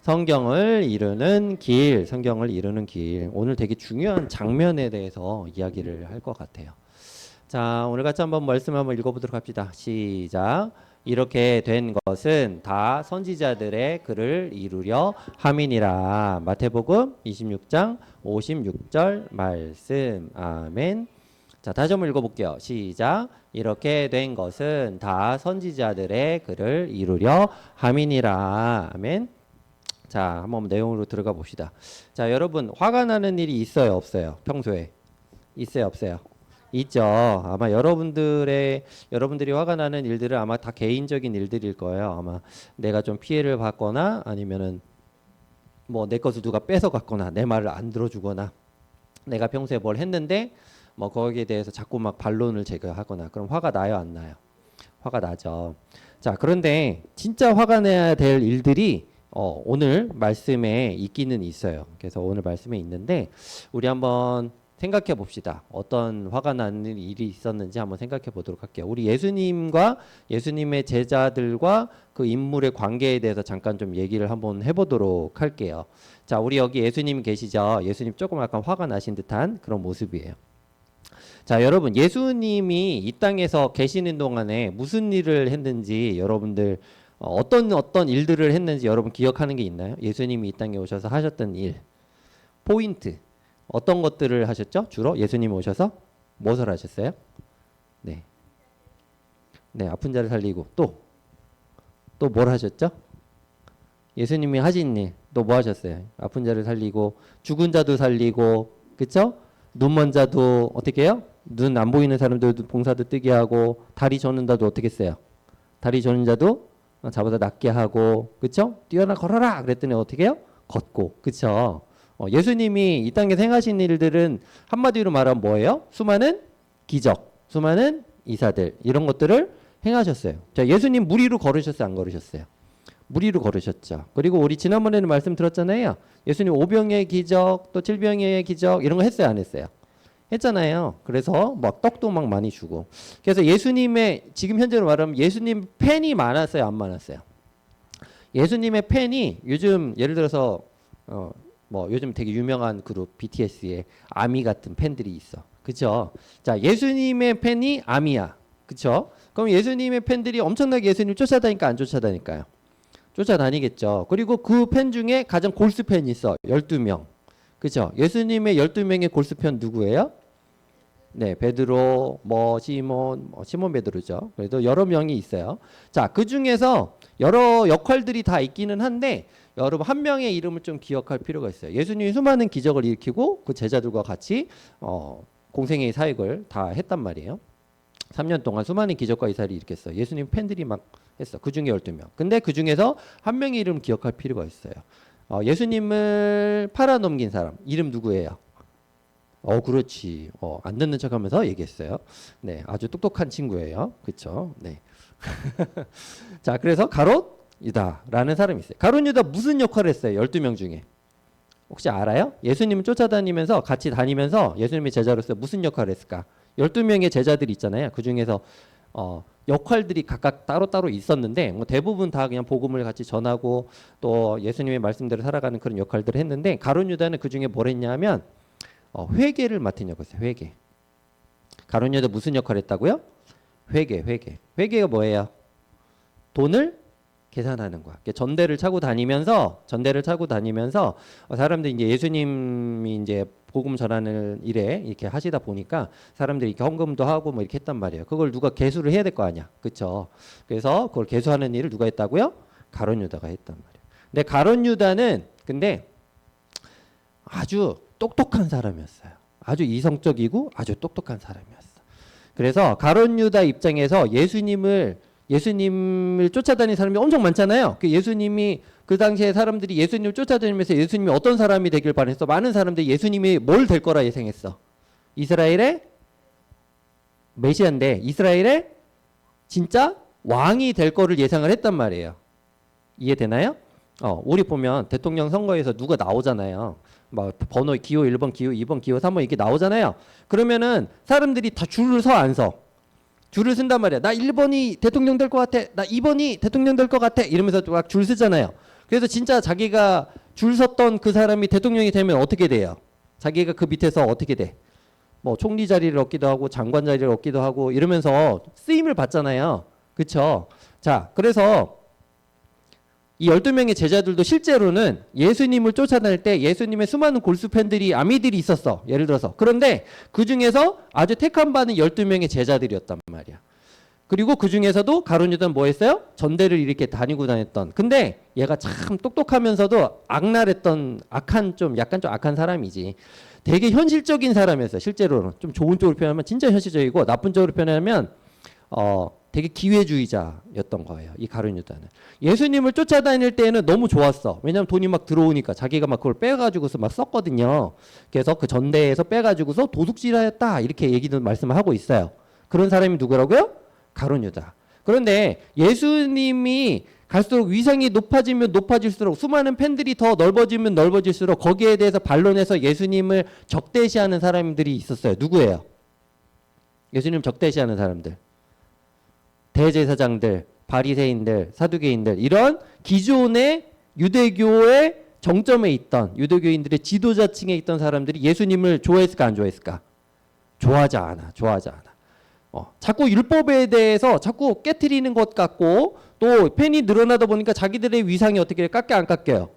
성경을 이루는 길, 성경을 이루는 길. 오늘 되게 중요한 장면에 대해서 이야기를 할 것 같아요. 자, 오늘 같이 한번 말씀 한번 읽어보도록 합시다. 시작. 이렇게 된 것은 다 선지자들의 글을 이루려 함이니라. 마태복음 26장 56절 말씀. 아멘. 자, 다시 한번 읽어볼게요. 시작. 이렇게 된 것은 다 선지자들의 글을 이루려 함이니라. 아멘. 자, 한번 내용으로 들어가 봅시다. 자, 여러분 화가 나는 일이 있어요, 없어요? 평소에 있어요, 없어요? 있죠. 아마 여러분들이 화가 나는 일들은 아마 다 개인적인 일들일 거예요. 아마 내가 좀 피해를 받거나 아니면은 뭐 내 것을 누가 뺏어 갔거나 내 말을 안 들어주거나 내가 평소에 뭘 했는데 뭐 거기에 대해서 자꾸 막 반론을 제기하거나 그럼 화가 나요, 안 나요? 화가 나죠. 자, 그런데 진짜 화가 내야 될 일들이 오늘 말씀에 있기는 있어요. 그래서 오늘 말씀에 있는데 우리 한번 생각해 봅시다. 어떤 화가 나는 일이 있었는지 한번 생각해 보도록 할게요. 우리 예수님과 예수님의 제자들과 그 인물의 관계에 대해서 잠깐 좀 얘기를 한번 해보도록 할게요. 자, 우리 여기 예수님 계시죠? 예수님 조금 약간 화가 나신 듯한 그런 모습이에요. 자, 여러분 예수님이 이 땅에서 계시는 동안에 무슨 일을 했는지 여러분들 어떤 일들을 했는지 여러분 기억하는 게 있나요? 예수님이 이 땅에 오셔서 하셨던 일, 포인트 어떤 것들을 하셨죠? 주로 예수님이 오셔서 무엇을 하셨어요? 네, 네, 아픈 자를 살리고 또 뭘 하셨죠? 예수님이 하신 일 또 뭐 하셨어요? 아픈 자를 살리고 죽은 자도 살리고, 그쵸? 눈먼 자도 어떻게 해요? 눈 안 보이는 사람들도 봉사도 뜨게 하고, 다리 저는 자도 어떻게 했어요? 다리 저는 자도 잡아서 낫게 하고, 그쵸? 뛰어나 걸어라 그랬더니 어떻게 해요? 걷고, 그쵸? 예수님이 이 땅에 행하신 일들은 한마디로 말하면 뭐예요? 수많은 기적, 수많은 이사들 이런 것들을 행하셨어요. 자, 예수님 물 위로 걸으셨어요, 안 걸으셨어요? 물 위로 걸으셨죠. 그리고 우리 지난번에는 말씀 들었잖아요. 예수님 오병의 기적, 또 칠병의 기적 이런 거 했어요, 안 했어요? 했잖아요. 그래서 막 떡도 막 많이 주고. 그래서 예수님의 지금 현재로 말하면 예수님 팬이 많았어요, 안 많았어요? 예수님의 팬이 요즘 예를 들어서 뭐 요즘 되게 유명한 그룹 BTS의 아미 같은 팬들이 있어. 그쵸? 자, 예수님의 팬이 아미야. 그쵸? 그럼 예수님의 팬들이 엄청나게 예수님 쫓아다니까 안 쫓아다닐까요? 쫓아다니겠죠. 그리고 그 팬 중에 가장 골수 팬이 있어. 12명. 그죠? 예수님의 12명의 골수 팬 누구예요? 네, 베드로, 시몬 베드로죠. 그래도 여러 명이 있어요. 자, 그 중에서 여러 역할들이 다 있기는 한데 여러분 한 명의 이름을 좀 기억할 필요가 있어요. 예수님이 수많은 기적을 일으키고 그 제자들과 같이 공생애의 사역을 다 했단 말이에요. 3년 동안 수많은 기적과 이사를 일으켰어요. 예수님 팬들이 막 했어. 그 중에 12명. 근데 그 중에서 한 명의 이름 기억할 필요가 있어요. 예수님을 팔아넘긴 사람. 이름 누구예요? 그렇지. 안 듣는 척 하면서 얘기했어요. 네, 아주 똑똑한 친구예요. 그쵸? 네. 자, 그래서 가롯 유다라는 사람이 있어요. 가롯 유다 무슨 역할을 했어요? 12명 중에. 혹시 알아요? 예수님을 쫓아다니면서 같이 다니면서 예수님의 제자로서 무슨 역할을 했을까? 12명의 제자들이 있잖아요. 그 중에서 역할들이 각각 따로따로 있었는데 뭐 대부분 다 그냥 복음을 같이 전하고 또 예수님의 말씀대로 살아가는 그런 역할들을 했는데 가룟 유다는 그 중에 뭘 했냐면 회계를 맡은 역할이었어요. 회계. 가룟 유다 무슨 역할을 했다고요? 회계가 뭐예요? 돈을 계산하는 거야. 전대를 차고 다니면서 사람들이 이제 예수님이 이제 복음 전하는 일에 이렇게 하시다 보니까 사람들이 이렇게 헌금도 하고 뭐 이렇게 했단 말이에요. 그걸 누가 계수를 해야 될 거 아니야. 그렇죠? 그래서 그걸 계수하는 일을 누가 했다고요? 가룟 유다가 했단 말이에요. 근데 가룟 유다는 근데 아주 똑똑한 사람이었어요. 아주 이성적이고 아주 똑똑한 사람이었어. 그래서 가룟 유다 입장에서 예수님을 쫓아다니는 사람이 엄청 많잖아요. 그 예수님이 그 당시에 사람들이 예수님을 쫓아다니면서 예수님이 어떤 사람이 되길 바랬어? 많은 사람들이 예수님이 뭘 될 거라 예상했어? 이스라엘의 메시아인데 이스라엘의 진짜 왕이 될 거를 예상을 했단 말이에요. 이해되나요? 우리 보면 대통령 선거에서 누가 나오잖아요. 막 번호 기호 1번, 기호 2번, 기호 3번 이렇게 나오잖아요. 그러면은 사람들이 다 줄을 서 안 서? 줄을 쓴단 말이야. 나 1번이 대통령 될 것 같아. 나 2번이 대통령 될 것 같아. 이러면서 막 줄 쓰잖아요. 그래서 진짜 자기가 줄 섰던 그 사람이 대통령이 되면 어떻게 돼요? 자기가 그 밑에서 어떻게 돼? 뭐 총리 자리를 얻기도 하고 장관 자리를 얻기도 하고 이러면서 쓰임을 받잖아요. 그쵸? 자, 그래서 이 12명의 제자들도 실제로는 예수님을 쫓아다닐 때 예수님의 수많은 골수 팬들이 아미들이 있었어. 예를 들어서. 그런데 그 중에서 아주 택함 받은 12명의 제자들이었단 말이야. 그리고 그 중에서도 가룟 유다는 뭐 했어요? 전대를 이렇게 다니고 다녔던. 근데 얘가 참 똑똑하면서도 악랄했던 약간 좀 악한 사람이지. 되게 현실적인 사람이었어요. 실제로는. 좀 좋은 쪽으로 표현하면 진짜 현실적이고 나쁜 쪽으로 표현하면 되게 기회주의자였던 거예요. 이 가룟 유다는. 예수님을 쫓아다닐 때는 너무 좋았어. 왜냐면 돈이 막 들어오니까 자기가 막 그걸 빼가지고서 막 썼거든요. 그래서 그 전대에서 빼가지고서 도둑질하였다 이렇게 얘기도 말씀을 하고 있어요. 그런 사람이 누구라고요? 가룟 유다. 그런데 예수님이 갈수록 위상이 높아지면 높아질수록 수많은 팬들이 더 넓어지면 넓어질수록 거기에 대해서 반론해서 예수님을 적대시하는 사람들이 있었어요. 누구예요? 예수님 적대시하는 사람들. 대제사장들, 바리새인들, 사두개인들 이런 기존의 유대교의 정점에 있던 유대교인들의 지도자층에 있던 사람들이 예수님을 좋아했을까 안 좋아했을까? 좋아하지 않아. 자꾸 율법에 대해서 자꾸 깨트리는 것 같고 또 팬이 늘어나다 보니까 자기들의 위상이 어떻게 깎여 안 깎여요?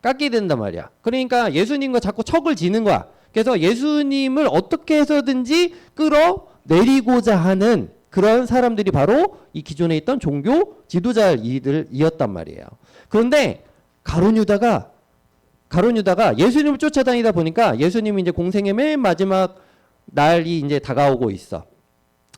깎이게 된단 말이야. 그러니까 예수님과 자꾸 척을 지는 거야. 그래서 예수님을 어떻게 해서든지 끌어내리고자 하는 그런 사람들이 바로 이 기존에 있던 종교 지도자들이었단 말이에요. 그런데 가룟 유다가 예수님을 쫓아다니다 보니까 예수님이 이제 공생의 맨 마지막 날이 이제 다가오고 있어.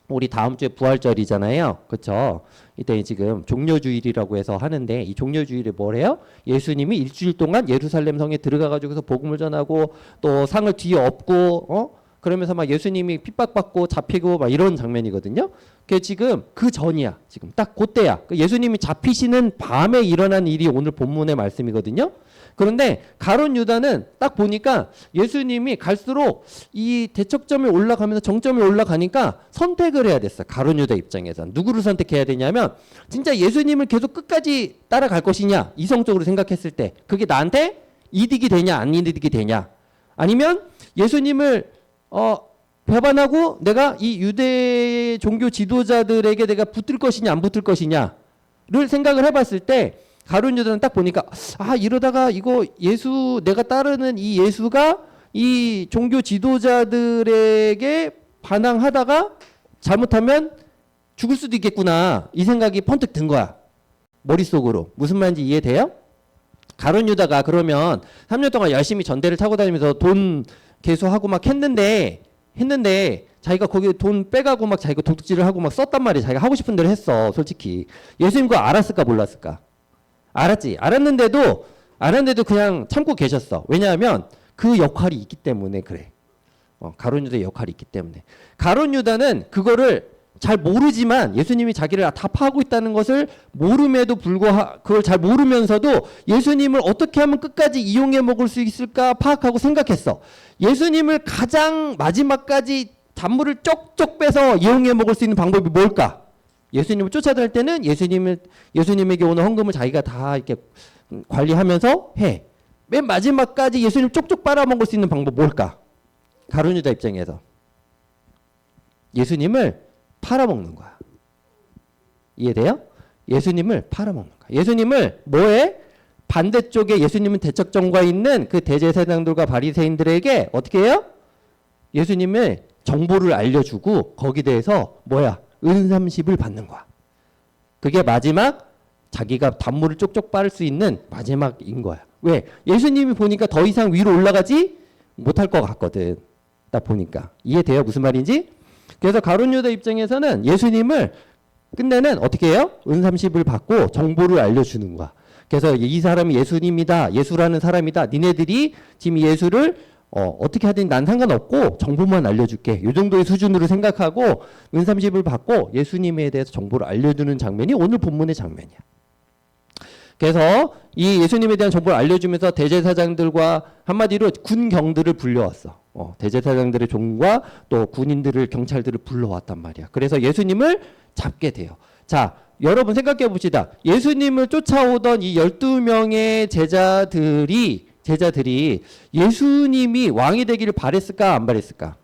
우리 다음 주에 부활절이잖아요. 그렇죠? 이때 지금 종려주일이라고 해서 하는데 이 종려주일에 뭐래요? 예수님이 일주일 동안 예루살렘 성에 들어가 가지고서 복음을 전하고 또 상을 뒤에 업고 그러면서 막 예수님이 핍박받고 잡히고 막 이런 장면이거든요. 그게 지금 그 전이야. 지금 딱 그때야. 예수님이 잡히시는 밤에 일어난 일이 오늘 본문의 말씀이거든요. 그런데 가룟 유다는 딱 보니까 예수님이 갈수록 이 대척점에 올라가면서 정점에 올라가니까 선택을 해야 됐어. 가룟 유다 입장에서. 누구를 선택해야 되냐면 진짜 예수님을 계속 끝까지 따라갈 것이냐. 이성적으로 생각했을 때 그게 나한테 이득이 되냐 안 이득이 되냐. 아니면 예수님을 배반하고 내가 이 유대 종교 지도자들에게 내가 붙을 것이냐 안 붙을 것이냐를 생각을 해봤을 때 가룟 유다는 딱 보니까 이러다가 이거 내가 따르는 이 예수가 이 종교 지도자들에게 반항하다가 잘못하면 죽을 수도 있겠구나 이 생각이 번뜩 든 거야. 머릿속으로. 무슨 말인지 이해돼요? 가룟 유다가 그러면 3년 동안 열심히 전대를 타고 다니면서 돈 개수하고 막 했는데 자기가 거기 돈 빼가고 막 자기가 도둑질을 하고 막 썼단 말이야. 자기가 하고 싶은 대로 했어. 솔직히. 예수님 그거 알았을까 몰랐을까? 알았지. 알았는데도 그냥 참고 계셨어. 왜냐하면 그 역할이 있기 때문에 그래. 가룟 유다의 역할이 있기 때문에. 가룟 유다는 그거를 잘 모르지만 예수님이 자기를 다 파하고 있다는 것을 모름에도 불구하고 그걸 잘 모르면서도 예수님을 어떻게 하면 끝까지 이용해 먹을 수 있을까 파악하고 생각했어. 예수님을 가장 마지막까지 단물을 쪽쪽 빼서 이용해 먹을 수 있는 방법이 뭘까? 예수님을 쫓아다닐 때는 예수님에게 오는 헌금을 자기가 다 이렇게 관리하면서 해. 맨 마지막까지 예수님 쪽쪽 빨아먹을 수 있는 방법 뭘까? 가룟 유다 입장에서 예수님을 팔아먹는 거야. 이해돼요? 예수님을 팔아먹는 거야. 예수님을 뭐해? 반대쪽에 예수님은 대척점과 있는 그 대제사장들과 바리새인들에게 어떻게 해요? 예수님의 정보를 알려주고 거기에 대해서 은삼십을 받는 거야. 그게 마지막 자기가 단물을 쪽쪽 빨을 수 있는 마지막인 거야. 왜? 예수님이 보니까 더 이상 위로 올라가지 못할 것 같거든. 딱 보니까. 이해돼요? 무슨 말인지? 그래서 가룟 유다 입장에서는 예수님을 끝내는 어떻게 해요? 은삼십을 받고 정보를 알려주는 거야. 그래서 이 사람이 예수님이다. 예수라는 사람이다. 니네들이 지금 예수를 어떻게 하든 난 상관없고 정보만 알려줄게. 이 정도의 수준으로 생각하고 은삼십을 받고 예수님에 대해서 정보를 알려주는 장면이 오늘 본문의 장면이야. 그래서 이 예수님에 대한 정보를 알려주면서 대제사장들과 한마디로 군경들을 불려왔어. 대제사장들의 종과 또 군인들을 경찰들을 불러왔단 말이야. 그래서 예수님을 잡게 돼요. 자, 여러분 생각해 봅시다. 예수님을 쫓아오던 이 12명의 제자들이 예수님이 왕이 되기를 바랬을까 안 바랬을까?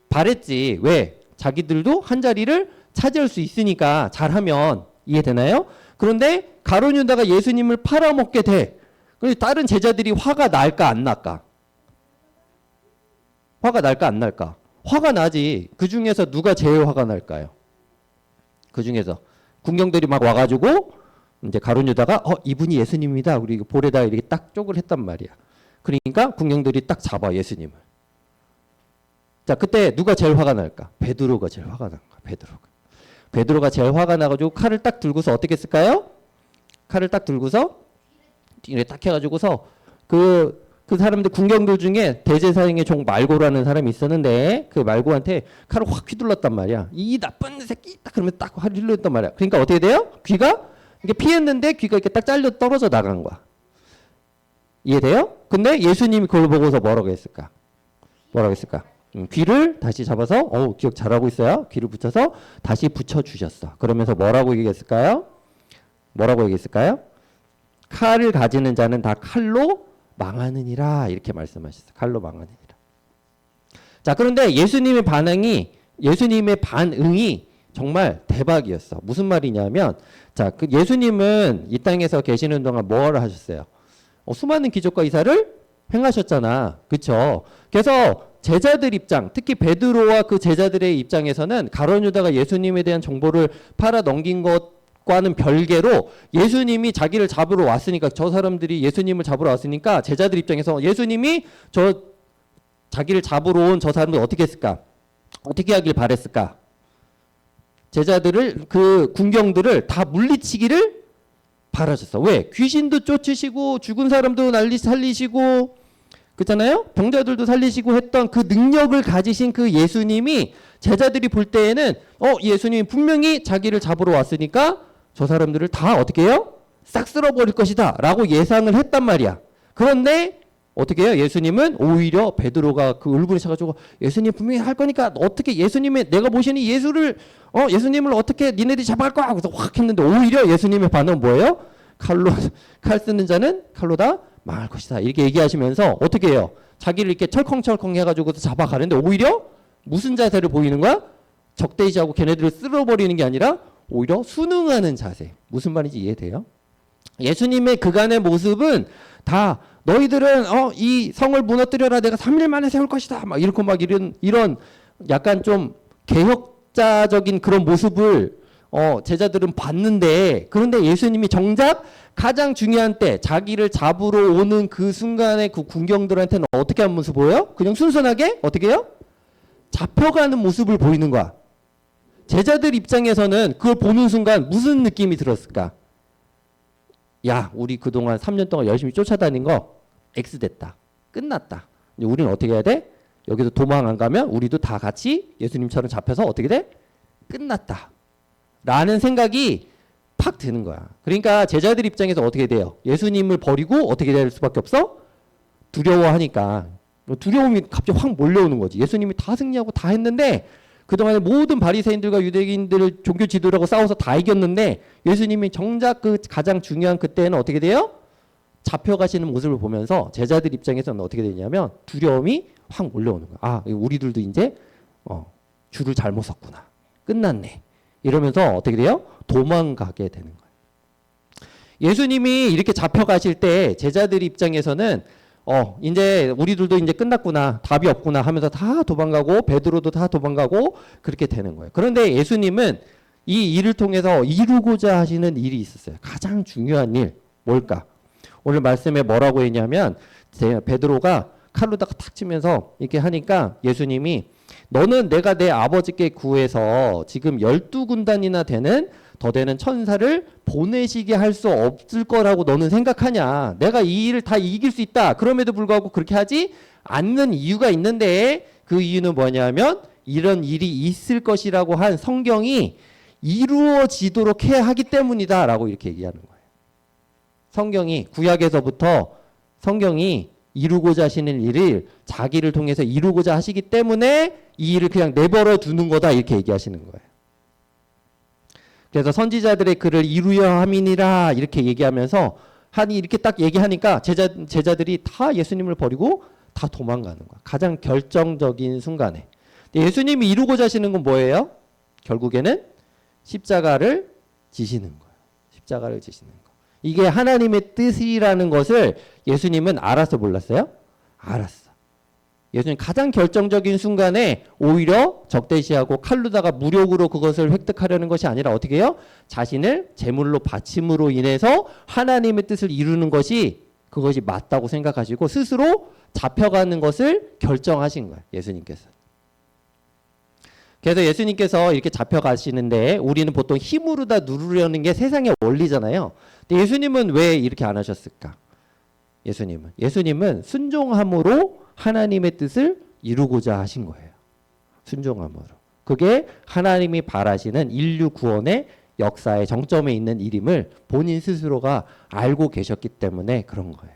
바랬지. 왜? 자기들도 한 자리를 차지할 수 있으니까 잘하면. 이해되나요? 그런데 가룟 유다가 예수님을 팔아먹게 돼. 그래서 다른 제자들이 화가 날까 안 날까? 화가 날까 안 날까? 화가 나지. 그 중에서 누가 제일 화가 날까요? 그 중에서 군경들이 막 와가지고 이제 가룟 유다가 이분이 예수님입니다. 우리 볼에다 이렇게 딱 쪽을 했단 말이야. 그러니까 군경들이 딱 잡아 예수님을. 자, 그때 누가 제일 화가 날까? 베드로가 제일 화가 난 거야. 베드로가 제일 화가 나가지고 칼을 딱 들고서 어떻게 했을까요? 칼을 딱 들고서 이렇게 딱 해가지고서 그 사람들 군경들 중에 대제사장의 종 말고라는 사람이 있었는데 그 말고한테 칼을 확 휘둘렀단 말이야. 이 나쁜 새끼 딱 그러면 딱 칼을 휘둘렀단 말이야. 그러니까 어떻게 돼요? 귀가 이게 피했는데 귀가 이렇게 딱 잘려 떨어져 나간 거야. 이해돼요? 근데 예수님이 그걸 보고서 뭐라고 했을까? 귀를 다시 잡아서 기억 잘하고 있어요. 귀를 붙여서 다시 붙여주셨어. 그러면서 뭐라고 얘기했을까요? 칼을 가지는 자는 다 칼로 망하느니라 이렇게 말씀하셨어요. 칼로 망하느니라. 자, 그런데 예수님의 반응이 정말 대박이었어. 무슨 말이냐면 자, 그 예수님은 이 땅에서 계시는 동안 뭐를 하셨어요? 수많은 기적과 이사를 행하셨잖아. 그렇죠? 그래서 제자들 입장, 특히 베드로와 그 제자들의 입장에서는 가룟 유다가 예수님에 대한 정보를 팔아 넘긴 것과는 별개로 예수님이 자기를 잡으러 왔으니까 저 사람들이 예수님을 잡으러 왔으니까 제자들 입장에서 예수님이 자기를 잡으러 온 저 사람들 어떻게 했을까? 어떻게 하길 바랬을까? 제자들을 그 군경들을 다 물리치기를 바라셨어. 왜? 귀신도 쫓으시고 죽은 사람도 살리시고 그렇잖아요? 병자들도 살리시고 했던 그 능력을 가지신 그 예수님이 제자들이 볼 때에는 예수님이 분명히 자기를 잡으러 왔으니까 저 사람들을 다 어떻게 해요? 싹 쓸어버릴 것이다 라고 예상을 했단 말이야. 그런데 어떻게 해요? 예수님은 오히려 베드로가 그 얼굴에 차가지고 예수님 분명히 할 거니까 어떻게 예수님의 내가 보시는 예수님을 어떻게 니네들이 잡아갈 거야? 그래서 확 했는데 오히려 예수님의 반응은 뭐예요? 칼 쓰는 자는 칼로 다 망할 것이다. 이렇게 얘기하시면서 어떻게 해요? 자기를 이렇게 철컹철컹 해가지고 잡아가는데 오히려 무슨 자세를 보이는 거야? 적대시하고 걔네들을 쓸어버리는 게 아니라 오히려 순응하는 자세. 무슨 말인지 이해돼요? 예수님의 그간의 모습은 다 너희들은 이 성을 무너뜨려라 내가 3일 만에 세울 것이다. 막 이렇게 막 이런 약간 좀 개혁자적인 그런 모습을 제자들은 봤는데 그런데 예수님이 정작 가장 중요한 때 자기를 잡으러 오는 그 순간에 그 군경들한테는 어떻게 하는 모습 보여요? 그냥 순순하게 어떻게 해요? 잡혀가는 모습을 보이는 거야. 제자들 입장에서는 그걸 보는 순간 무슨 느낌이 들었을까? 야, 우리 그동안 3년 동안 열심히 쫓아다닌 거 X됐다. 끝났다. 이제 우리는 어떻게 해야 돼? 여기서 도망 안 가면 우리도 다 같이 예수님처럼 잡혀서 어떻게 돼? 끝났다. 라는 생각이 팍 드는 거야. 그러니까 제자들 입장에서 어떻게 돼요? 예수님을 버리고 어떻게 될 수밖에 없어? 두려워하니까. 두려움이 갑자기 확 몰려오는 거지. 예수님이 다 승리하고 다 했는데 그동안에 모든 바리새인들과 유대인들을 종교 지도라고 싸워서 다 이겼는데 예수님이 정작 그 가장 중요한 그때는 어떻게 돼요? 잡혀가시는 모습을 보면서 제자들 입장에서는 어떻게 되냐면 두려움이 확 몰려오는 거야. 아, 우리들도 이제 줄을 잘못 섰구나. 끝났네. 이러면서 어떻게 돼요? 도망가게 되는 거예요. 예수님이 이렇게 잡혀가실 때 제자들 입장에서는 이제 우리들도 이제 끝났구나. 답이 없구나 하면서 다 도망가고 베드로도 다 도망가고 그렇게 되는 거예요. 그런데 예수님은 이 일을 통해서 이루고자 하시는 일이 있었어요. 가장 중요한 일 뭘까? 오늘 말씀에 뭐라고 했냐면 베드로가 칼로다가 탁 치면서 이렇게 하니까 예수님이 너는 내가 내 아버지께 구해서 지금 12군단이나 더 되는 천사를 보내시게 할 수 없을 거라고 너는 생각하냐? 내가 이 일을 다 이길 수 있다. 그럼에도 불구하고 그렇게 하지 않는 이유가 있는데 그 이유는 뭐냐면 이런 일이 있을 것이라고 한 성경이 이루어지도록 해야 하기 때문이다 라고 이렇게 얘기하는 거예요. 성경이 구약에서부터 성경이 이루고자 하시는 일을 자기를 통해서 이루고자 하시기 때문에 이 일을 그냥 내버려 두는 거다 이렇게 얘기하시는 거예요. 그래서 선지자들의 글을 이루려 함이니라 이렇게 얘기하면서 하니 이렇게 딱 얘기하니까 제자들이 다 예수님을 버리고 다 도망가는 거야. 가장 결정적인 순간에. 예수님이 이루고자 하시는 건 뭐예요? 결국에는 십자가를 지시는 거예요. 십자가를 지시는 거. 이게 하나님의 뜻이라는 것을 예수님은 알아서 몰랐어요? 알았어. 예수님 가장 결정적인 순간에 오히려 적대시하고 칼로다가 무력으로 그것을 획득하려는 것이 아니라 어떻게 해요? 자신을 제물로 바침으로 인해서 하나님의 뜻을 이루는 것이 그것이 맞다고 생각하시고 스스로 잡혀가는 것을 결정하신 거예요. 예수님께서. 그래서 예수님께서 이렇게 잡혀가시는데 우리는 보통 힘으로 다 누르려는 게 세상의 원리잖아요. 근데 예수님은 왜 이렇게 안 하셨을까? 예수님은 순종함으로 하나님의 뜻을 이루고자 하신 거예요. 순종함으로. 그게 하나님이 바라시는 인류 구원의 역사의 정점에 있는 일임을 본인 스스로가 알고 계셨기 때문에 그런 거예요.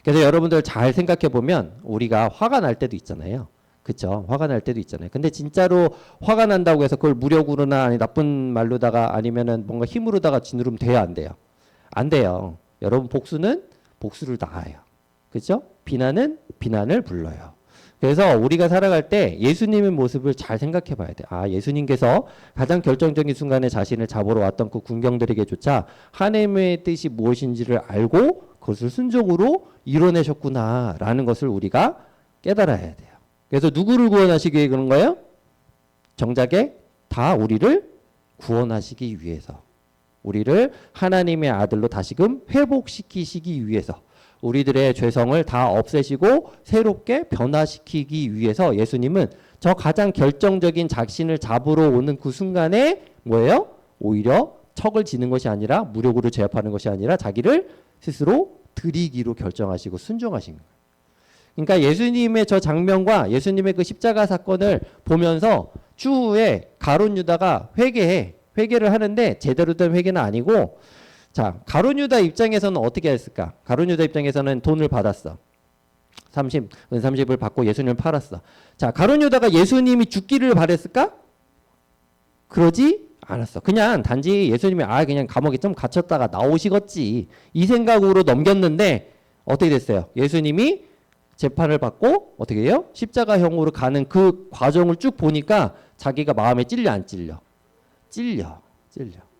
그래서 여러분들 잘 생각해 보면 우리가 화가 날 때도 있잖아요. 그쵸? 화가 날 때도 있잖아요. 근데 진짜로 화가 난다고 해서 그걸 무력으로나 아니 나쁜 말로다가 아니면은 뭔가 힘으로다가 짓누르면 돼요, 안 돼요? 안 돼요. 여러분 복수는 복수를 낳아요. 그죠? 비난은 비난을 불러요. 그래서 우리가 살아갈 때 예수님의 모습을 잘 생각해 봐야 돼. 아, 예수님께서 가장 결정적인 순간에 자신을 잡으러 왔던 그 군경들에게조차 하나님의 뜻이 무엇인지를 알고 그것을 순종으로 이뤄내셨구나라는 것을 우리가 깨달아야 돼요. 그래서 누구를 구원하시기 위해 그런 거예요? 정작에 다 우리를 구원하시기 위해서. 우리를 하나님의 아들로 다시금 회복시키시기 위해서. 우리들의 죄성을 다 없애시고 새롭게 변화시키기 위해서 예수님은 저 가장 결정적인 자신을 잡으러 오는 그 순간에 뭐예요? 오히려 척을 지는 것이 아니라 무력으로 제압하는 것이 아니라 자기를 스스로 드리기로 결정하시고 순종하신 거예요. 그러니까 예수님의 저 장면과 예수님의 그 십자가 사건을 보면서 추후에 가룟 유다가 회개를 하는데 제대로 된 회개는 아니고 자, 가룟 유다 입장에서는 어떻게 했을까? 가룟 유다 입장에서는 돈을 받았어. 은 30을 받고 예수님을 팔았어. 자, 가룟 유다가 예수님이 죽기를 바랬을까? 그러지 않았어. 그냥 단지 예수님이 그냥 감옥에 좀 갇혔다가 나오시겠지. 이 생각으로 넘겼는데 어떻게 됐어요? 예수님이 재판을 받고 어떻게 해요? 십자가형으로 가는 그 과정을 쭉 보니까 자기가 마음에 찔려 안 찔려? 찔려.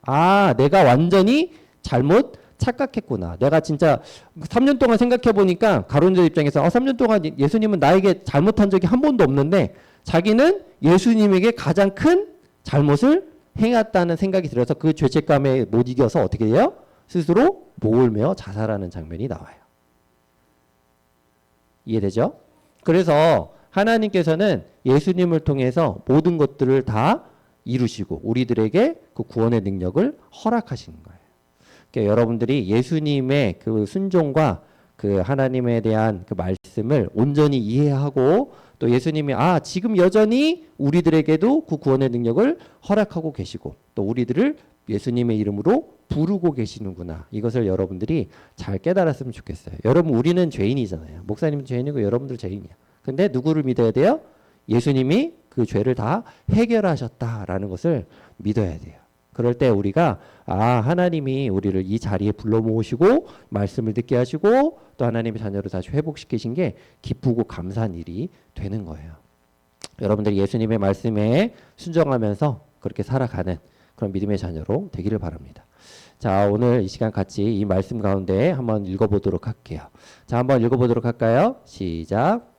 아, 내가 완전히 잘못 착각했구나. 내가 진짜 3년 동안 생각해 보니까 가룟 유다 입장에서 3년 동안 예수님은 나에게 잘못한 적이 한 번도 없는데 자기는 예수님에게 가장 큰 잘못을 행했다는 생각이 들어서 그 죄책감에 못 이겨서 어떻게 해요? 스스로 목을 메어 자살하는 장면이 나와요. 이해되죠? 그래서 하나님께서는 예수님을 통해서 모든 것들을 다 이루시고 우리들에게 그 구원의 능력을 허락하신 거예요. 그러니까 여러분들이 예수님의 그 순종과 그 하나님에 대한 그 말씀을 온전히 이해하고 또 예수님이 지금 여전히 우리들에게도 그 구원의 능력을 허락하고 계시고 또 우리들을 예수님의 이름으로 부르고 계시는구나. 이것을 여러분들이 잘 깨달았으면 좋겠어요. 여러분 우리는 죄인이잖아요. 목사님은 죄인이고 여러분들 죄인이야. 근데 누구를 믿어야 돼요? 예수님이 그 죄를 다 해결하셨다라는 것을 믿어야 돼요. 그럴 때 우리가 하나님이 우리를 이 자리에 불러 모으시고 말씀을 듣게 하시고 또 하나님의 자녀로 다시 회복시키신 게 기쁘고 감사한 일이 되는 거예요. 여러분들이 예수님의 말씀에 순종하면서 그렇게 살아가는 그런 믿음의 자녀로 되기를 바랍니다. 자, 오늘 이 시간 같이 이 말씀 가운데 한번 읽어보도록 할게요. 자, 한번 읽어보도록 할까요? 시작.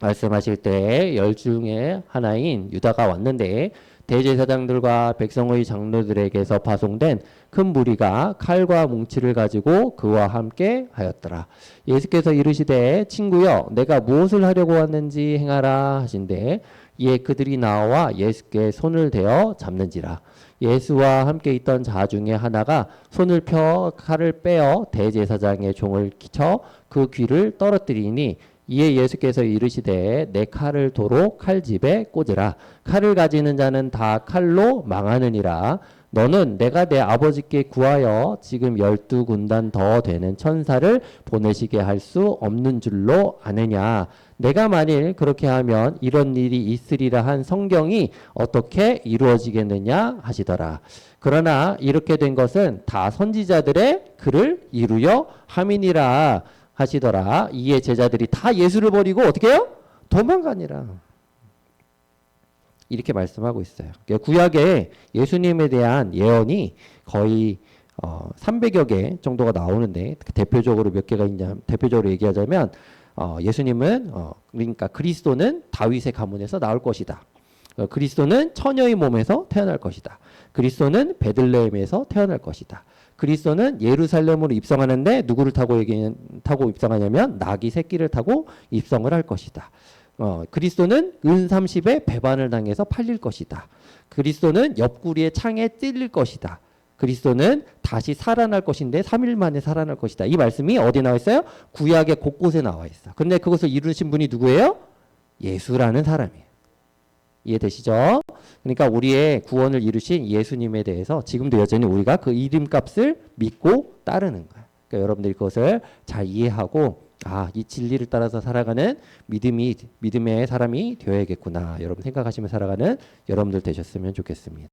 말씀하실 때 열 중에 하나인 유다가 왔는데 대제사장들과 백성의 장로들에게서 파송된 큰 무리가 칼과 뭉치를 가지고 그와 함께 하였더라. 예수께서 이르시되 친구여 내가 무엇을 하려고 왔는지 행하라 하신대 이에 그들이 나와 예수께 손을 대어 잡는지라. 예수와 함께 있던 자 중에 하나가 손을 펴 칼을 빼어 대제사장의 종을 쳐 그 귀를 떨어뜨리니 이에 예수께서 이르시되 내 칼을 도로 칼집에 꽂으라. 칼을 가지는 자는 다 칼로 망하느니라. 너는 내가 내 아버지께 구하여 지금 12군단 더 되는 천사를 보내시게 할 수 없는 줄로 아느냐. 내가 만일 그렇게 하면 이런 일이 있으리라 한 성경이 어떻게 이루어지겠느냐 하시더라. 그러나 이렇게 된 것은 다 선지자들의 글을 이루려 함이니라 하시더라. 이에 제자들이 다 예수를 버리고 어떻게 해요? 도망가니라. 이렇게 말씀하고 있어요. 구약에 예수님에 대한 예언이 거의 300여 개 정도가 나오는데 대표적으로 몇 개가 있냐? 대표적으로 얘기하자면 예수님은 그러니까 그리스도는 다윗의 가문에서 나올 것이다. 그리스도는 처녀의 몸에서 태어날 것이다. 그리스도는 베들레헴에서 태어날 것이다. 그리스도는 예루살렘으로 입성하는데 누구를 타고 입성하냐면 나귀 새끼를 타고 입성을 할 것이다. 그리스도는 은 30에 배반을 당해서 팔릴 것이다. 그리스도는 옆구리에 창에 찔릴 것이다. 그리스도는 다시 살아날 것인데 3일 만에 살아날 것이다. 이 말씀이 어디 나와 있어요? 구약의 곳곳에 나와 있어. 근데 그것을 이루신 분이 누구예요? 예수라는 사람이에요. 이해되시죠? 그러니까 우리의 구원을 이루신 예수님에 대해서 지금도 여전히 우리가 그 이름값을 믿고 따르는 거예요. 그러니까 여러분들이 그것을 잘 이해하고 이 진리를 따라서 살아가는 믿음의 사람이 되어야겠구나. 여러분 생각하시며 살아가는 여러분들 되셨으면 좋겠습니다.